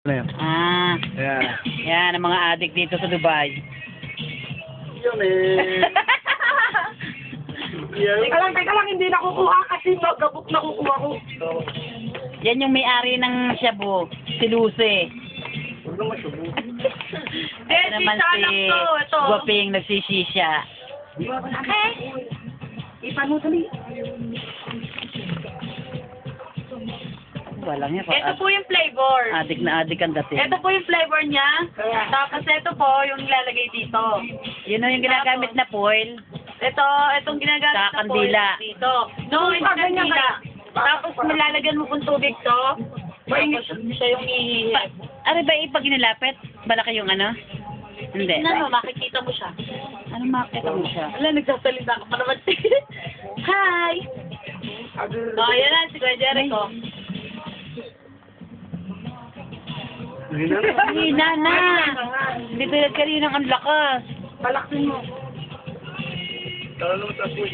Ano yun? Yan. Yan ang mga adik dito sa Dubai. Yun eh. Teka lang, hindi nakukuha kasi magabok na kukuha ko. Yan yung may-ari ng Shabu, si Lucy. Huwag naman subo. Eh, Ito naman si si ito. Guwaping nagsisisya. Okay. Ipan mo dali. Walang yan. Ito po yung flavor. Adik na adik ang dating. Ito po yung flavor niya. Tapos ito po yung ilalagay dito. Yun yung ginagamit na foil. Itong ginagamit Sa na po kandila. dito. No, hindi kandila. Tapos malalagyan mo pong tubig to. Tapos siya yung ihihip. Ano ba pag inilapit? Malaki yung ano? Hindi. Ano, makikita mo siya. Ano makita mo siya? Wala, nagsasalita ka pa naman. Hi! Oh, yan na, si Kuya Jericho. Hina na. Hindi tulad kaninang ang lakas. Palaksin mo. Tara naman sa apoy.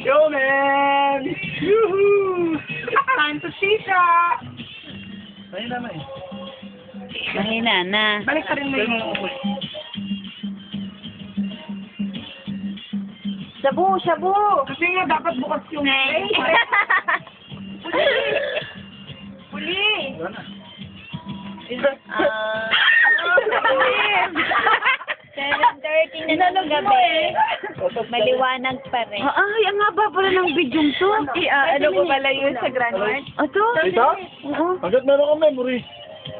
Yo, man! Yoo-hoo! Time to shisha! Ayun naman eh. Mahina na. Balik ka rin mo yung... Shabu! Kasi nga dapat bukas yung... Puli! Wala na. 7:30 na ng gabi. Maliwanag pa rin. Ay, ang haba pala ng bidyong to. Ano ko pala yun sa Grandmart? Ito? Kita? Oo. Hanggat meron kang memory.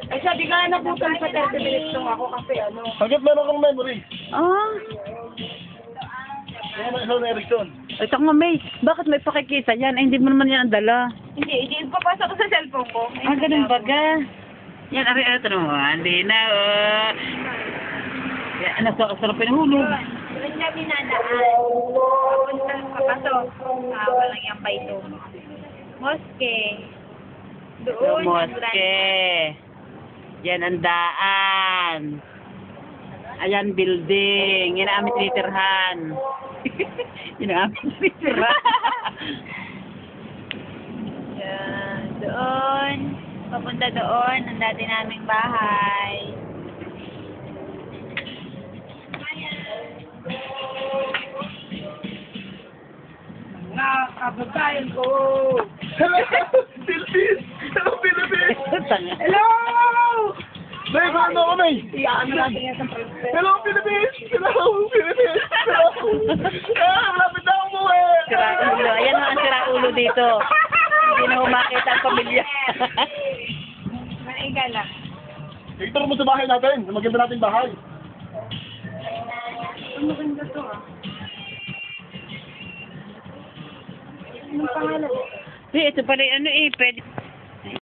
Ay, sabi nga nabutan sa 30 minutes lang ako kasi ano... Hanggat meron kang memory. Ah. Yan ang isang Erickson. Ito nga may. Bakit may pakikita yan? Ay, hindi mo naman yan ang dala. Hindi papasok ko sa cellphone ko. Ah, ganun baga. Yan, ito naman. Hindi na. Yan, sarap pinahulog. Doon kami nadaan. Papasok. Walang yung baito. Moske. Doon. Moske. Yan ang daan. Ayan, building. Yan ang aming tinitirhan. Yan ang aming tinitirhan. Yan. Doon. Papunta doon. Ang dati naming bahay. Mga kababayan ko! Hello! Philippines! Hello, Philippines! Tanga. Hello! May paano ako, May? Iyakan na natin yan sa princess. Hello, Philippines! Hello, Philippines! Hello! Malapit na ako mo eh! Sira ulo. Ayan ang sira ulo dito. Hindi na humakita ang pamilya. Maiga lang. Ito mo sa bahay natin. Maganda nating bahay. Ang maganda to ah. Anong pangalan? Ito pala ano pwede.